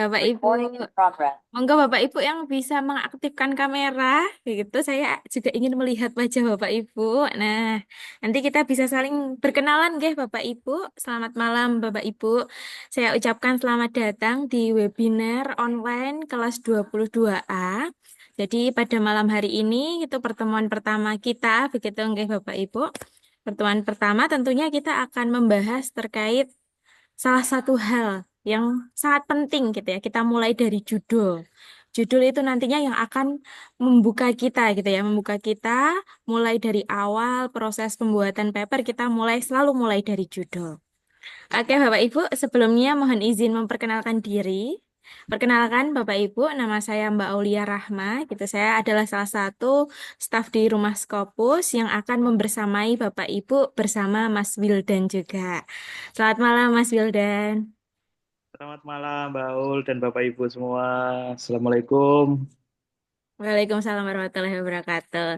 Bapak Ibu. Monggo Bapak Ibu yang bisa mengaktifkan kamera, gitu. Saya juga ingin melihat wajah Bapak Ibu. Nah, nanti kita bisa saling berkenalan, nggih, Bapak Ibu. Selamat malam, Bapak Ibu. Saya ucapkan selamat datang di webinar online kelas 22A. Jadi pada malam hari ini itu pertemuan pertama kita, begitu, nggih, Bapak Ibu. Pertemuan pertama tentunya kita akan membahas terkait salah satu hal yang sangat penting gitu ya. Kita mulai dari judul. Judul itu nantinya yang akan membuka kita gitu ya, membuka kita mulai dari awal proses pembuatan paper kita selalu mulai dari judul. Oke, Bapak Ibu, sebelumnya mohon izin memperkenalkan diri. Perkenalkan Bapak Ibu, nama saya Mbak Aulia Rahma, gitu. Saya adalah salah satu staf di Rumah Scopus yang akan membersamai Bapak Ibu bersama Mas Wildan juga. Selamat malam Mas Wildan. Selamat malam, Mbak Ul dan Bapak Ibu semua. Assalamualaikum. Waalaikumsalam warahmatullahi wabarakatuh.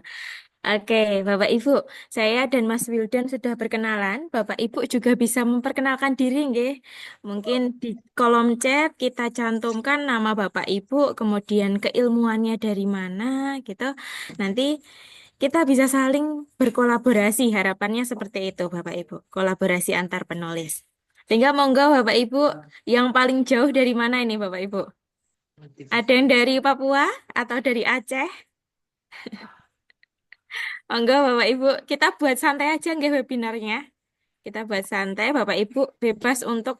Oke, Bapak Ibu, saya dan Mas Wildan sudah berkenalan. Bapak Ibu juga bisa memperkenalkan diri, nggih. Mungkin di kolom chat kita cantumkan nama Bapak Ibu, kemudian keilmuannya dari mana, gitu. Nanti kita bisa saling berkolaborasi. Harapannya seperti itu, Bapak Ibu. Kolaborasi antar penulis. Sehingga monggo Bapak Ibu, yang paling jauh dari mana ini, Bapak Ibu? Ada yang dari Papua atau dari Aceh? Enggak, Bapak Ibu, kita buat santai aja nggak webinarnya. Kita buat santai, Bapak Ibu bebas untuk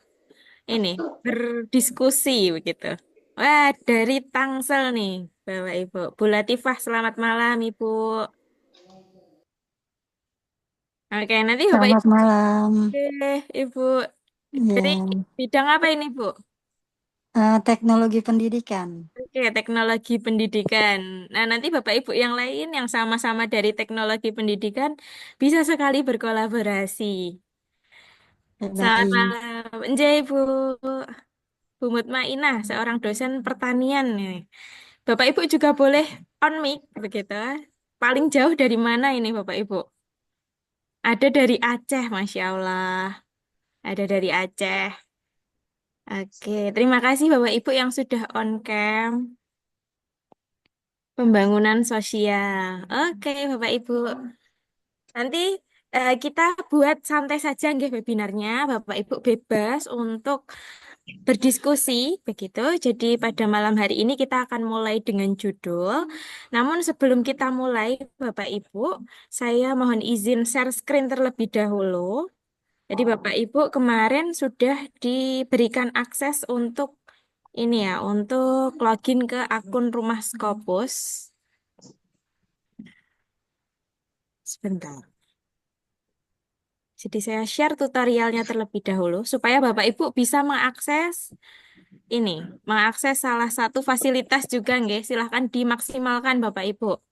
ini berdiskusi begitu. Wah, dari Tangsel nih, Bapak Ibu. Bu Latifah, selamat malam, Ibu. Oke, nanti Bapak Selamat Ibu, malam. Ibu dari Ya, bidang apa ini, Bu? teknologi pendidikan. Oke, teknologi pendidikan. Nah, nanti Bapak Ibu yang lain yang sama-sama dari teknologi pendidikan bisa sekali berkolaborasi. Selamat Baik. malam, Njai, Bu. Bu Mutmainah, seorang dosen pertanian nih. Bapak Ibu juga boleh on mic begitu. Paling jauh dari mana ini Bapak Ibu? Ada dari Aceh, Masya Allah. Ada dari Aceh. Oke, terima kasih Bapak Ibu yang sudah on cam. Pembangunan sosial. Oke, Bapak Ibu. Nanti kita buat santai saja nggih webinarnya. Bapak Ibu bebas untuk berdiskusi begitu. Jadi pada malam hari ini kita akan mulai dengan judul. Namun sebelum kita mulai, Bapak Ibu, saya mohon izin share screen terlebih dahulu. Jadi Bapak Ibu kemarin sudah diberikan akses untuk ini ya, untuk login ke akun Rumah Scopus. Sebentar. Jadi saya share tutorialnya terlebih dahulu supaya Bapak Ibu bisa ini, mengakses salah satu fasilitas juga nggih. Silahkan dimaksimalkan Bapak Ibu.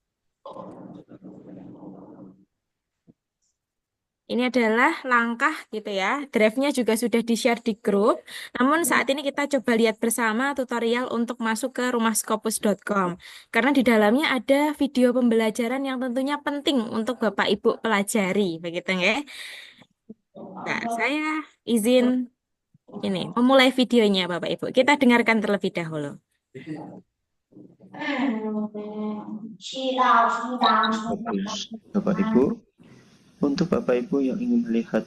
Ini adalah langkah gitu ya. Drive-nya juga sudah di-share di grup. Namun saat ini kita coba lihat bersama tutorial untuk masuk ke rumahskopus.com. Karena di dalamnya ada video pembelajaran yang tentunya penting untuk Bapak Ibu pelajari, begitu ya. Nah, saya izin ini memulai videonya Bapak Ibu. Kita dengarkan terlebih dahulu. Bagus, Bapak Ibu. Untuk Bapak Ibu yang ingin melihat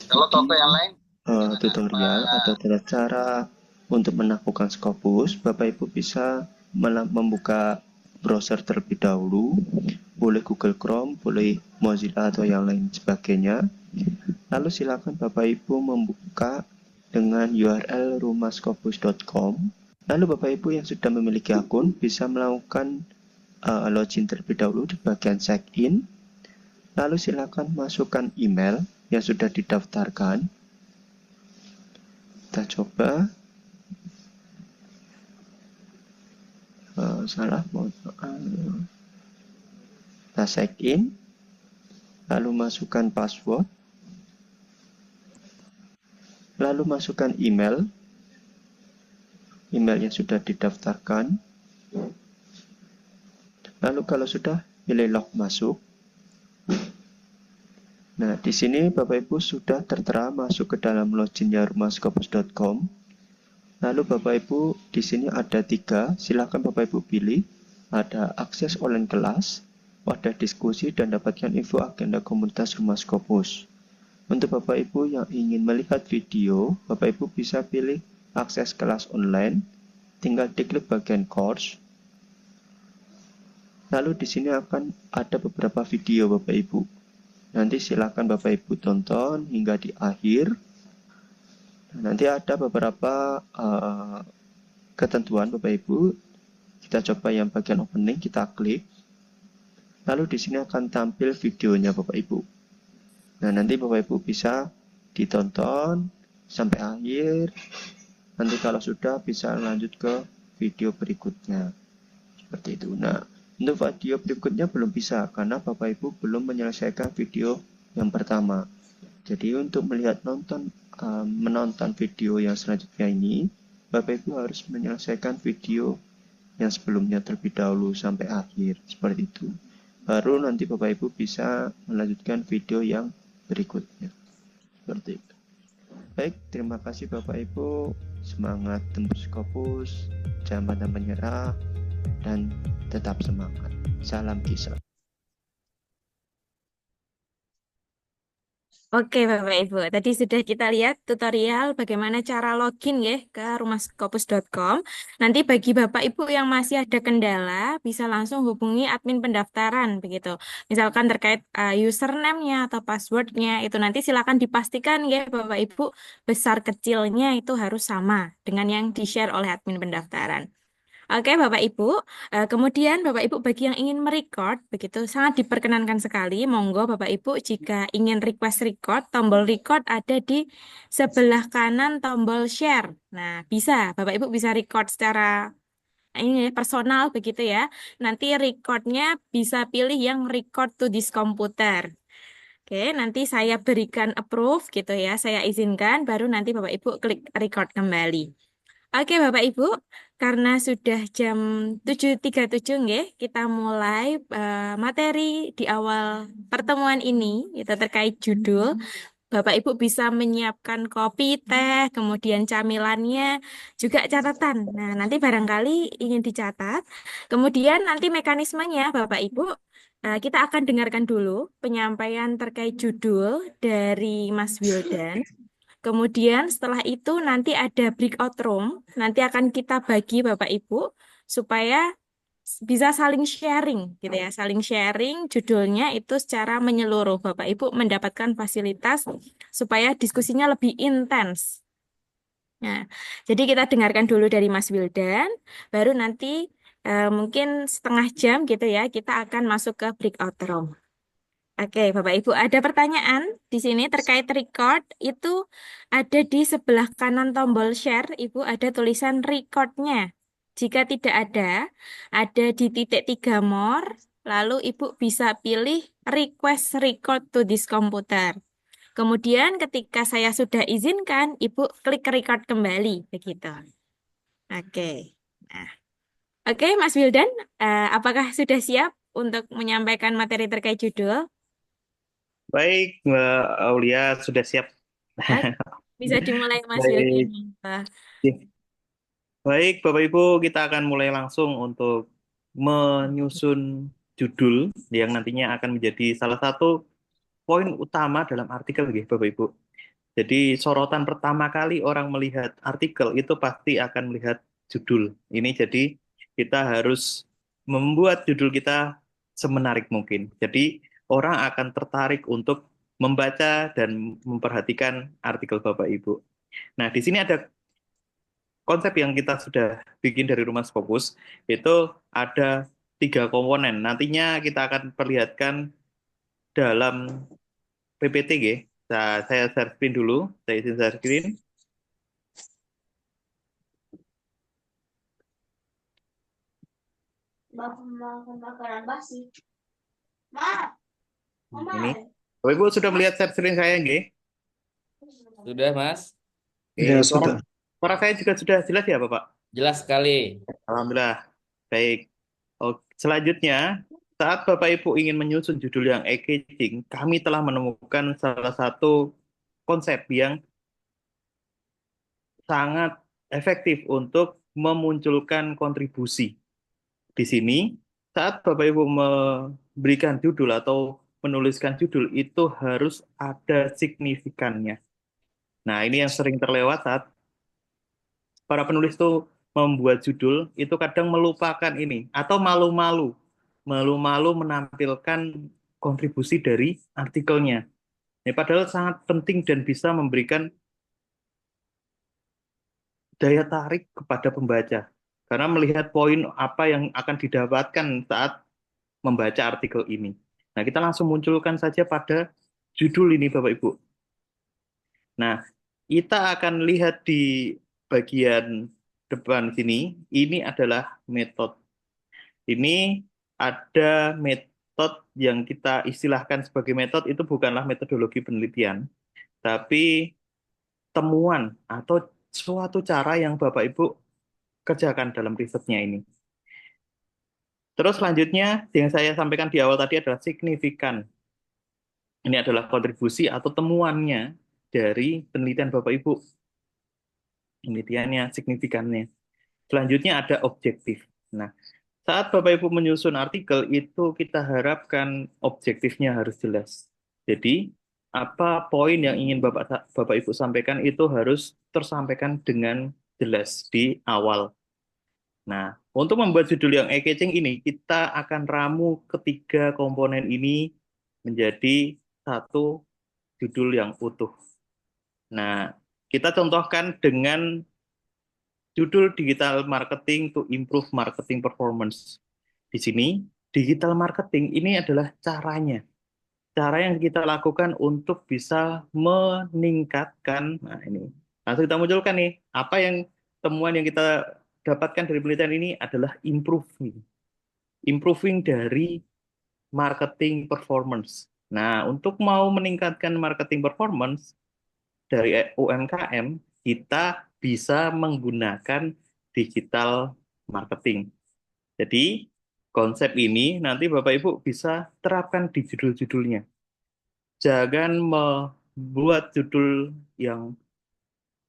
tutorial atau cara untuk menaklukkan Scopus, Bapak Ibu bisa membuka browser terlebih dahulu, boleh Google Chrome, boleh Mozilla atau yang lain sebagainya. Lalu silakan Bapak Ibu membuka dengan URL rumahscopus.com. Lalu Bapak Ibu yang sudah memiliki akun bisa melakukan login terlebih dahulu di bagian check in. Lalu silakan masukkan email yang sudah didaftarkan. Kita coba. Salah. Kita check in. Lalu masukkan password. Lalu masukkan email. Email yang sudah didaftarkan. Lalu kalau sudah, pilih log masuk. Nah, di sini Bapak Ibu sudah tertera masuk ke dalam loginnya rumahscopus.com. Lalu Bapak Ibu di sini ada 3, silakan Bapak Ibu pilih. Ada akses online kelas, wadah diskusi, dan dapatkan info agenda komunitas Rumah Scopus. Untuk Bapak Ibu yang ingin melihat video, Bapak Ibu bisa pilih akses kelas online, tinggal diklik bagian course. Lalu di sini akan ada beberapa video Bapak Ibu. Nanti silakan Bapak Ibu tonton hingga di akhir. Nanti ada beberapa ketentuan Bapak Ibu. Kita coba yang bagian opening, kita klik. Lalu di sini akan tampil videonya Bapak Ibu. Nah, nanti Bapak Ibu bisa ditonton sampai akhir. Nanti kalau sudah bisa lanjut ke video berikutnya. Seperti itu. Nah, untuk video berikutnya belum bisa karena Bapak Ibu belum menyelesaikan video yang pertama. Jadi untuk menonton video yang selanjutnya ini, Bapak Ibu harus menyelesaikan video yang sebelumnya terlebih dahulu sampai akhir. Seperti itu. Baru nanti Bapak Ibu bisa melanjutkan video yang berikutnya. Seperti itu. Baik, terima kasih Bapak Ibu. Semangat tembus Scopus, jangan pantang menyerah, dan tetap semangat. Salam kisah. Oke Bapak Ibu, tadi sudah kita lihat tutorial bagaimana cara login ya ke rumahskopus.com. Nanti bagi Bapak Ibu yang masih ada kendala, bisa langsung hubungi admin pendaftaran begitu. Misalkan terkait username-nya atau password-nya, itu nanti silakan dipastikan ya Bapak Ibu, besar kecilnya itu harus sama dengan yang di-share oleh admin pendaftaran. Oke, Bapak Ibu. Kemudian Bapak Ibu bagi yang ingin merecord, begitu sangat diperkenankan sekali. Monggo Bapak Ibu jika ingin request record, tombol record ada di sebelah kanan tombol share. Nah, bisa Bapak Ibu bisa record secara ini personal begitu ya. Nanti recordnya bisa pilih yang record to this computer. Oke, nanti saya berikan approve gitu ya. Saya izinkan, baru nanti Bapak Ibu klik record kembali. Oke Bapak Ibu, karena sudah jam 7.37 nggih, kita mulai materi di awal pertemuan ini, itu terkait judul. Bapak Ibu bisa menyiapkan kopi, teh, kemudian camilannya, juga catatan. Nah, nanti barangkali ingin dicatat. Kemudian nanti mekanismenya Bapak Ibu, kita akan dengarkan dulu penyampaian terkait judul dari Mas Wildan. Kemudian setelah itu nanti ada breakout room, nanti akan kita bagi Bapak Ibu supaya bisa saling sharing gitu ya, saling sharing judulnya itu secara menyeluruh. Bapak Ibu mendapatkan fasilitas supaya diskusinya lebih intens. Nah, jadi kita dengarkan dulu dari Mas Wildan, baru nanti mungkin setengah jam gitu ya, kita akan masuk ke breakout room. Oke, Bapak Ibu, ada pertanyaan di sini terkait record itu ada di sebelah kanan tombol share, Ibu ada tulisan recordnya. Jika tidak ada di titik 3 more, lalu Ibu bisa pilih request record to this computer. Kemudian ketika saya sudah izinkan, Ibu klik record kembali, begitu. Oke. Nah, oke, Mas Wildan, apakah sudah siap untuk menyampaikan materi terkait judul? Baik, Mbak Aulia sudah siap. Oke, bisa dimulai Mas Wildan. Baik, baik Bapak Ibu, kita akan mulai langsung untuk menyusun judul yang nantinya akan menjadi salah satu poin utama dalam artikel, gitu, Bapak Ibu. Jadi sorotan pertama kali orang melihat artikel itu pasti akan melihat judul. Ini jadi kita harus membuat judul kita semenarik mungkin. Jadi orang akan tertarik untuk membaca dan memperhatikan artikel Bapak Ibu. Nah, di sini ada konsep yang kita sudah bikin dari Rumah Fokus, itu ada 3 komponen. Nantinya kita akan perlihatkan dalam PPT, G. Nah, saya share screen dulu. Saya izin share screen. Ini. Bapak Ibu sudah melihat share screen saya, G? Sudah, Mas. Oke, Ya, suara, sudah. suara saya juga sudah jelas ya, Bapak? Jelas sekali. Alhamdulillah. Baik. Oke, selanjutnya, saat Bapak Ibu ingin menyusun judul yang engaging, kami telah menemukan salah satu konsep yang sangat efektif untuk memunculkan kontribusi. Di sini, saat Bapak Ibu memberikan judul atau menuliskan judul, itu harus ada signifikannya. Nah, ini yang sering terlewat saat para penulis itu membuat judul, itu kadang melupakan ini, atau malu-malu. Malu-malu menampilkan kontribusi dari artikelnya. Ini padahal sangat penting dan bisa memberikan daya tarik kepada pembaca. Karena melihat poin apa yang akan didapatkan saat membaca artikel ini. Nah, kita langsung munculkan saja pada judul ini, Bapak Ibu. Nah, kita akan lihat di bagian depan sini, ini adalah metode. Ini ada metode yang kita istilahkan sebagai metode, itu bukanlah metodologi penelitian, tapi temuan atau suatu cara yang Bapak Ibu kerjakan dalam risetnya ini. Terus selanjutnya yang saya sampaikan di awal tadi adalah signifikan. Ini adalah kontribusi atau temuannya dari penelitian Bapak Ibu. Penelitiannya, signifikannya. Selanjutnya ada objektif. Nah, saat Bapak Ibu menyusun artikel itu kita harapkan objektifnya harus jelas. Jadi, apa poin yang ingin Bapak Ibu sampaikan itu harus tersampaikan dengan jelas di awal. Nah, untuk membuat judul yang eye-catching ini, kita akan ramu ketiga komponen ini menjadi satu judul yang utuh. Nah, kita contohkan dengan judul Digital Marketing to Improve Marketing Performance. Di sini, digital marketing ini adalah caranya. Cara yang kita lakukan untuk bisa meningkatkan, nah ini, langsung kita munculkan nih, apa yang temuan yang kita dapatkan dari penelitian ini adalah improving dari marketing performance. Nah, untuk mau meningkatkan marketing performance dari UMKM, kita bisa menggunakan digital marketing. Jadi, konsep ini nanti Bapak Ibu bisa terapkan di judul-judulnya. Jangan membuat judul yang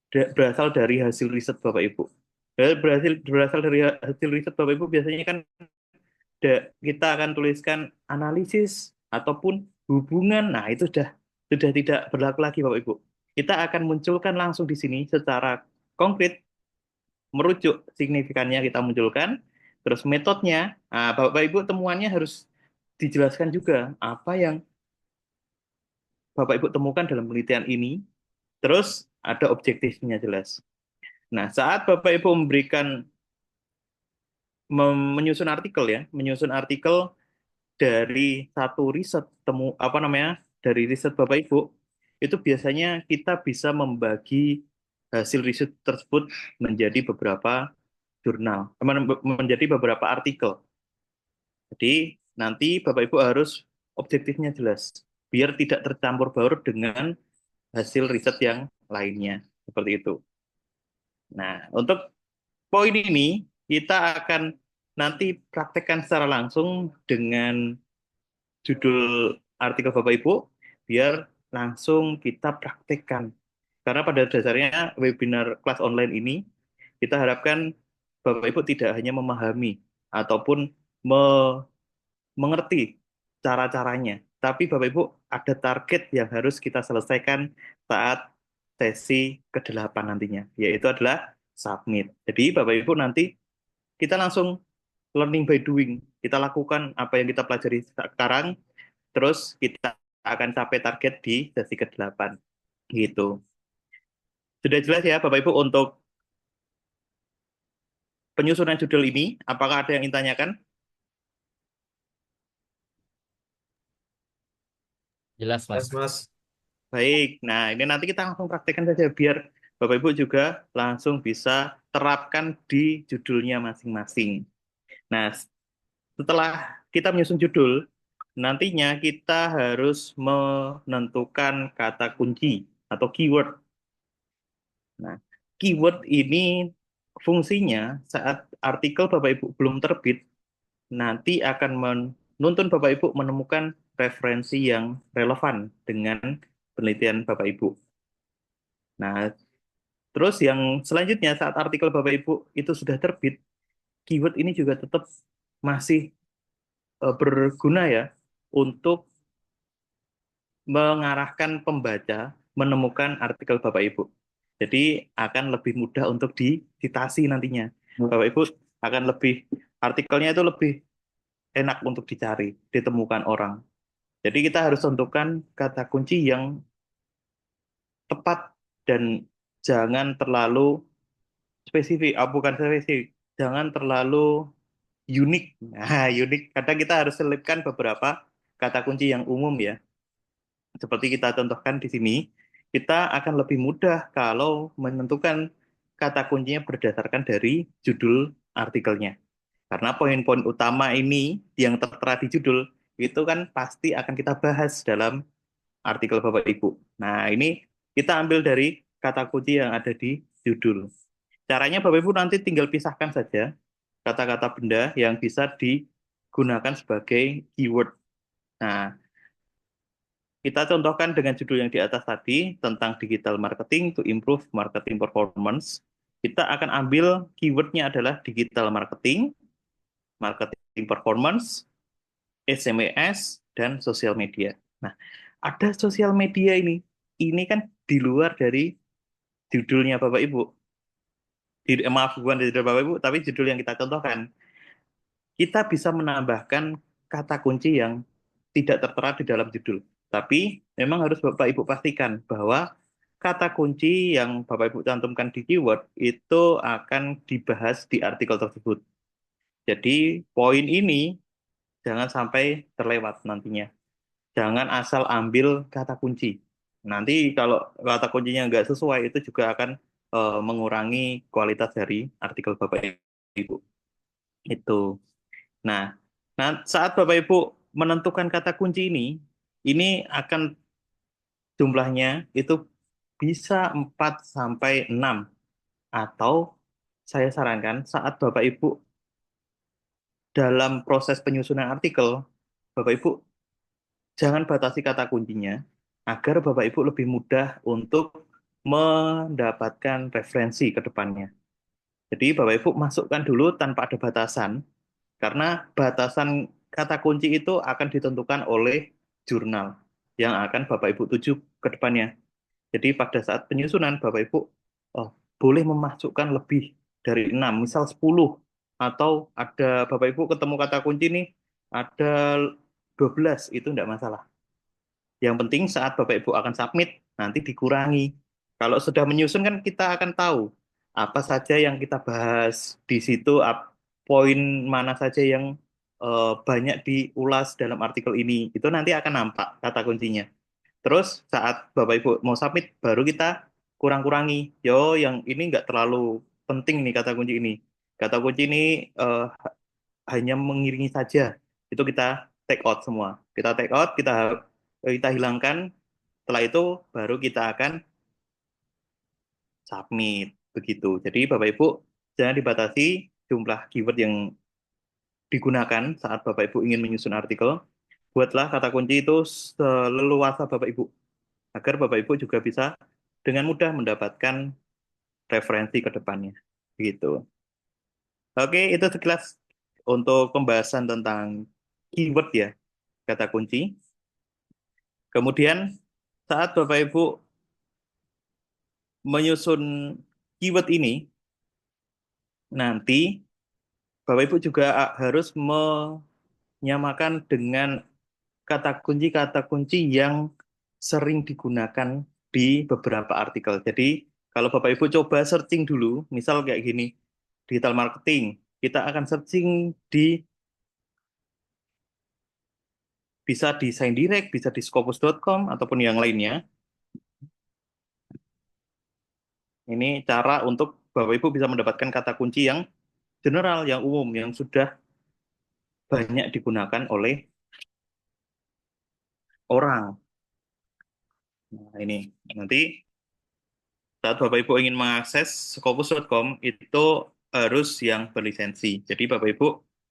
berasal dari hasil riset Bapak Ibu. Berasal dari hasil riset Bapak Ibu biasanya kan kita akan tuliskan analisis ataupun hubungan. Nah, itu sudah tidak berlaku lagi Bapak Ibu. Kita akan munculkan langsung di sini secara konkret, merujuk signifikannya kita munculkan, terus metodenya, nah, Bapak Ibu temuannya harus dijelaskan juga apa yang Bapak Ibu temukan dalam penelitian ini, terus ada objektifnya jelas. Nah, saat Bapak Ibu menyusun artikel dari satu riset dari riset Bapak Ibu, itu biasanya kita bisa membagi hasil riset tersebut menjadi beberapa jurnal, menjadi beberapa artikel. Jadi nanti Bapak Ibu harus objektifnya jelas, biar tidak tercampur baur dengan hasil riset yang lainnya, seperti itu. Nah, untuk poin ini kita akan nanti praktekkan secara langsung dengan judul artikel Bapak Ibu, biar langsung kita praktekkan. Karena pada dasarnya webinar kelas online ini, kita harapkan Bapak Ibu tidak hanya memahami ataupun mengerti cara-caranya, tapi Bapak Ibu ada target yang harus kita selesaikan saat sesi ke-8 nantinya, yaitu adalah submit. Jadi Bapak Ibu nanti kita langsung learning by doing. Kita lakukan apa yang kita pelajari sekarang, terus kita akan capai target di sesi ke-8. Gitu. Sudah jelas ya Bapak Ibu untuk penyusunan judul ini, apakah ada yang ingin tanyakan? Jelas, Mas. Mas. Baik, nah ini nanti kita langsung praktekkan saja biar Bapak Ibu juga langsung bisa terapkan di judulnya masing-masing. Nah, setelah kita menyusun judul, nantinya kita harus menentukan kata kunci atau keyword. Nah, keyword ini fungsinya saat artikel Bapak Ibu belum terbit, nanti akan menuntun Bapak Ibu menemukan referensi yang relevan dengan penelitian Bapak Ibu. Nah, Terus yang selanjutnya saat artikel Bapak Ibu itu sudah terbit, keyword ini juga tetap masih berguna ya untuk mengarahkan pembaca menemukan artikel Bapak Ibu. Jadi akan lebih mudah untuk disitasi nantinya. Bapak Ibu akan lebih, artikelnya itu lebih enak untuk dicari, ditemukan orang. Jadi kita harus tentukan kata kunci yang tepat dan jangan terlalu spesifik, bukan spesifik, jangan terlalu unik. Nah, unik. Kadang kita harus selipkan beberapa kata kunci yang umum ya. Seperti kita contohkan di sini, kita akan lebih mudah kalau menentukan kata kuncinya berdasarkan dari judul artikelnya. Karena poin-poin utama ini yang tertera di judul, itu kan pasti akan kita bahas dalam artikel Bapak Ibu. Nah, ini kita ambil dari kata kunci yang ada di judul. Caranya Bapak Ibu nanti tinggal pisahkan saja kata-kata benda yang bisa digunakan sebagai keyword. Nah, kita contohkan dengan judul yang di atas tadi tentang digital marketing to improve marketing performance. Kita akan ambil keywordnya adalah digital marketing, marketing performance, SMS, dan sosial media. Nah, ada sosial media ini. Ini kan di luar dari judulnya Bapak Ibu. Maaf, bukan judul Bapak Ibu, tapi judul yang kita contohkan. Kita bisa menambahkan kata kunci yang tidak tertera di dalam judul. Tapi memang harus Bapak Ibu pastikan bahwa kata kunci yang Bapak Ibu cantumkan di keyword itu akan dibahas di artikel tersebut. Jadi poin ini jangan sampai terlewat nantinya. Jangan asal ambil kata kunci. Nanti kalau kata kuncinya nggak sesuai itu juga akan mengurangi kualitas dari artikel Bapak Ibu. Itu. Nah, saat Bapak Ibu menentukan kata kunci ini akan jumlahnya itu bisa 4 sampai 6 atau saya sarankan saat Bapak Ibu dalam proses penyusunan artikel, Bapak Ibu jangan batasi kata kuncinya agar Bapak Ibu lebih mudah untuk mendapatkan referensi ke depannya. Jadi Bapak Ibu masukkan dulu tanpa ada batasan, karena batasan kata kunci itu akan ditentukan oleh jurnal yang akan Bapak Ibu tuju ke depannya. Jadi pada saat penyusunan Bapak Ibu boleh memasukkan lebih dari 6, misal 10, atau ada Bapak Ibu ketemu kata kunci nih, ada 12, itu tidak masalah. Yang penting saat Bapak Ibu akan submit, nanti dikurangi. Kalau sudah menyusun kan kita akan tahu apa saja yang kita bahas di situ, poin mana saja yang banyak diulas dalam artikel ini. Itu nanti akan nampak kata kuncinya. Terus saat Bapak Ibu mau submit, baru kita kurang-kurangi. Yo, yang ini nggak terlalu penting nih kata kunci ini. Kata kunci ini hanya mengiringi saja. Itu kita take out semua. Kita take out, kita hilangkan. Setelah itu baru kita akan submit. Begitu. Jadi Bapak Ibu jangan dibatasi jumlah keyword yang digunakan saat Bapak Ibu ingin menyusun artikel. Buatlah kata kunci itu seleluasa Bapak Ibu, agar Bapak Ibu juga bisa dengan mudah mendapatkan referensi ke depannya. Gitu. Oke, itu sekilas untuk pembahasan tentang keyword ya, kata kunci. Kemudian saat Bapak Ibu menyusun keyword ini, nanti Bapak Ibu juga harus menyamakan dengan kata kunci yang sering digunakan di beberapa artikel. Jadi kalau Bapak Ibu coba searching dulu, misal kayak gini, digital marketing, kita akan searching bisa di Sign Direct, bisa di Scopus.com, ataupun yang lainnya. Ini cara untuk Bapak Ibu bisa mendapatkan kata kunci yang general, yang umum, yang sudah banyak digunakan oleh orang. Nah, ini nanti saat Bapak Ibu ingin mengakses Scopus.com itu harus yang berlisensi. Jadi Bapak Ibu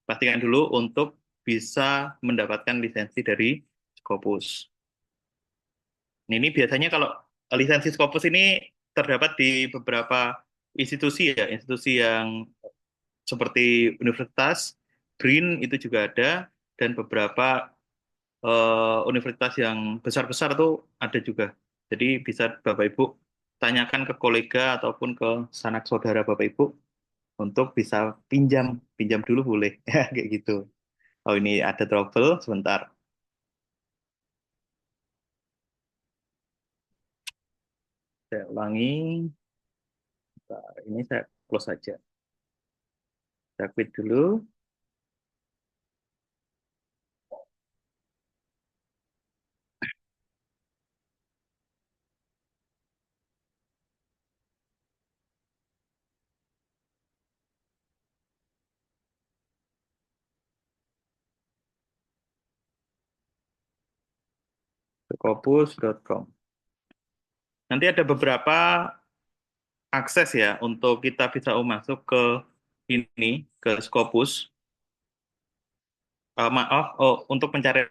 pastikan dulu untuk bisa mendapatkan lisensi dari Scopus. Ini biasanya kalau lisensi Scopus ini terdapat di beberapa institusi ya, institusi yang seperti universitas, BRIN itu juga ada, dan beberapa universitas yang besar-besar tuh ada juga. Jadi bisa Bapak Ibu tanyakan ke kolega ataupun ke sanak saudara Bapak Ibu untuk bisa pinjam, pinjam dulu boleh, kayak gitu. Oh ini ada trouble, sebentar. Saya ulangi. Bentar, ini saya close saja. Saya quit dulu. Scopus.com. Nanti ada beberapa akses ya untuk kita bisa masuk ke ini, ke Scopus. Maaf, oh, untuk pencarian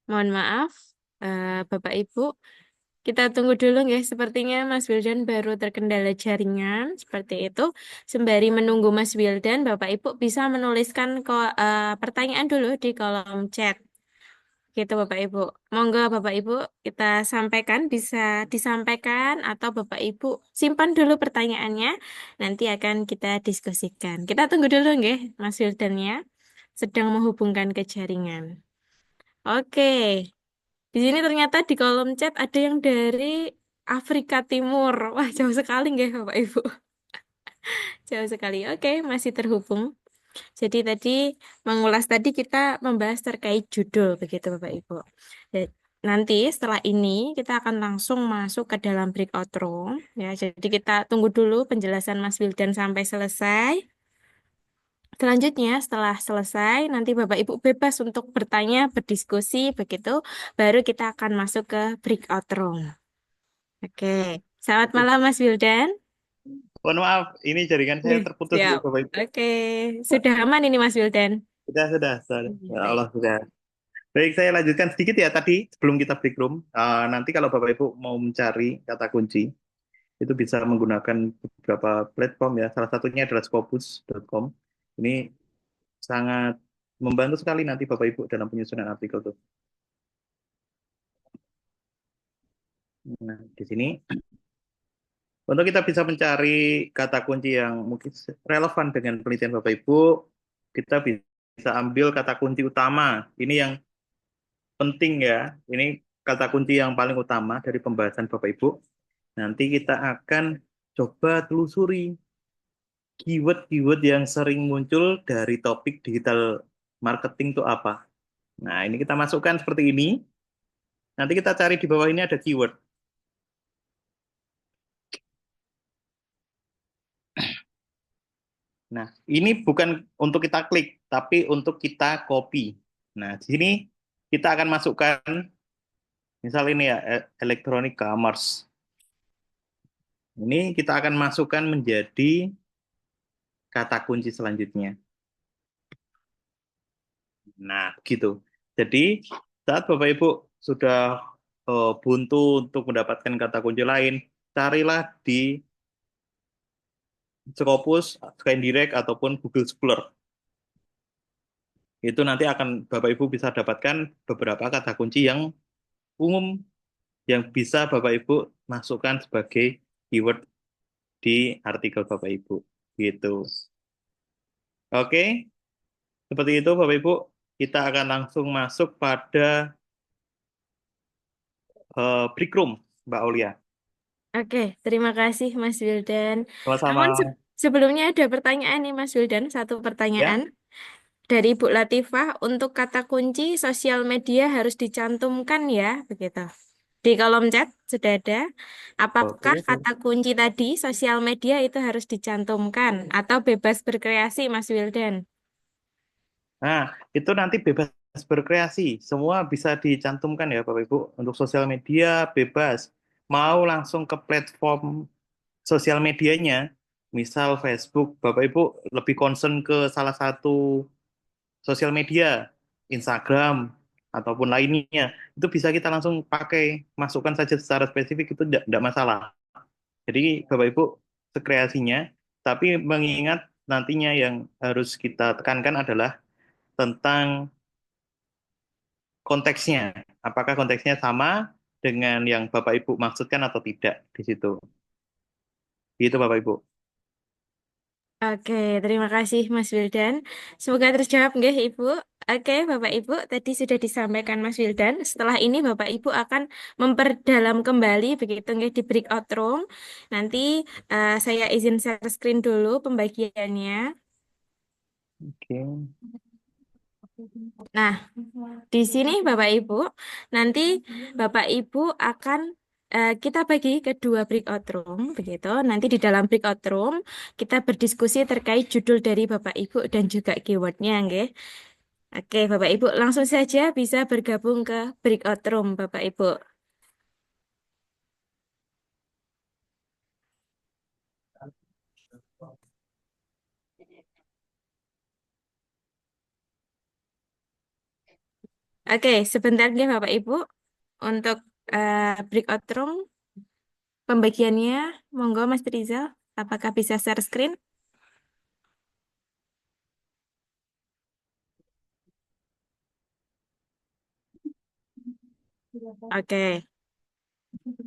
Mohon maaf, Bapak Ibu. Kita tunggu dulu ya. Sepertinya Mas Wildan baru terkendala jaringan. Seperti itu. Sembari menunggu Mas Wildan, Bapak Ibu bisa menuliskan pertanyaan dulu di kolom chat. Gitu Bapak Ibu. Monggo Bapak Ibu kita sampaikan, bisa disampaikan atau Bapak Ibu simpan dulu pertanyaannya. Nanti akan kita diskusikan. Kita tunggu dulu nggih Mas Wildan ya. Sedang menghubungkan ke jaringan. Oke. Di sini ternyata di kolom chat ada yang dari Afrika Timur. Wah, jauh sekali nggih Bapak Ibu. Jauh sekali. Oke, masih terhubung. Jadi tadi mengulas tadi kita membahas terkait judul begitu Bapak Ibu. Nanti setelah ini kita akan langsung masuk ke dalam breakout room ya. Jadi kita tunggu dulu penjelasan Mas Wildan sampai selesai. Selanjutnya setelah selesai nanti Bapak Ibu bebas untuk bertanya, berdiskusi begitu, baru kita akan masuk ke breakout room. Oke. Selamat malam Mas Wildan. mohon maaf, ini jaringan saya Nggih, terputus siap. Bapak Ibu. Oke. Sudah aman ini Mas Wildan. Sudah. Ya Baik. Allah, sudah. Baik, saya lanjutkan sedikit ya tadi sebelum kita break room. Nanti kalau Bapak Ibu mau mencari kata kunci, itu bisa menggunakan beberapa platform ya. Salah satunya adalah Scopus.com. Ini sangat membantu sekali nanti Bapak Ibu dalam penyusunan artikel tuh. Nah, di sini untuk kita bisa mencari kata kunci yang mungkin relevan dengan penelitian Bapak Ibu, kita bisa ambil kata kunci utama. Ini yang penting ya. Ini kata kunci yang paling utama dari pembahasan Bapak Ibu. Nanti kita akan coba telusuri keyword-keyword yang sering muncul dari topik digital marketing itu apa. Nah, ini kita masukkan seperti ini. Nanti kita cari di bawah ini ada keyword. Nah, ini bukan untuk kita klik, tapi untuk kita copy. Nah, di sini kita akan masukkan, misal ini ya, electronic commerce. Ini kita akan masukkan menjadi kata kunci selanjutnya. Nah, begitu. Jadi, saat Bapak Ibu sudah buntu untuk mendapatkan kata kunci lain, carilah di Scopus, ScanDirect, ataupun Google Scholar. Itu nanti akan Bapak Ibu bisa dapatkan beberapa kata kunci yang umum yang bisa Bapak Ibu masukkan sebagai keyword di artikel Bapak Ibu. Gitu. Oke, seperti itu Bapak Ibu. Kita akan langsung masuk pada break room, Mbak Aulia. Oke, terima kasih Mas Wildan. Sama-sama. Namun sebelumnya ada pertanyaan nih Mas Wildan, satu Ya. pertanyaan dari Ibu Latifah untuk kata kunci sosial media harus dicantumkan ya, begitu. Di kolom chat sudah ada. Apakah Oke. kata kunci tadi sosial media itu harus dicantumkan atau bebas berkreasi Mas Wildan? Nah, itu nanti bebas berkreasi. Semua bisa dicantumkan ya Bapak Ibu. Untuk sosial media bebas. Mau langsung ke platform sosial medianya, misal Facebook, Bapak Ibu lebih concern ke salah satu sosial media, Instagram, ataupun lainnya, itu bisa kita langsung pakai, masukkan saja secara spesifik, itu tidak masalah. Jadi Bapak Ibu sekreasinya, tapi mengingat nantinya yang harus kita tekankan adalah tentang konteksnya. Apakah konteksnya sama dengan yang Bapak Ibu maksudkan atau tidak di situ. Gitu Bapak Ibu. Oke, terima kasih Mas Wildan. Semoga terjawab nggih Ibu. Oke, Bapak Ibu, tadi sudah disampaikan Mas Wildan. Setelah ini Bapak Ibu akan memperdalam kembali begitu nggih di breakout room. Nanti saya izin share screen dulu pembagiannya. Oke. Nah, di sini Bapak Ibu, nanti Bapak Ibu akan kita bagi ke dua breakout room, begitu. Nanti di dalam breakout room kita berdiskusi terkait judul dari Bapak Ibu dan juga keywordnya, nggih. Oke, Bapak Ibu langsung saja bisa bergabung ke breakout room, Bapak Ibu. Oke, sebentar nih Bapak Ibu untuk breakout room pembagiannya. Monggo Mas Rizal, apakah bisa share screen? Oke.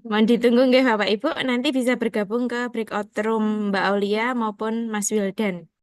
Mohon ditunggu nggih Bapak Ibu, nanti bisa bergabung ke breakout room Mbak Aulia maupun Mas Wildan.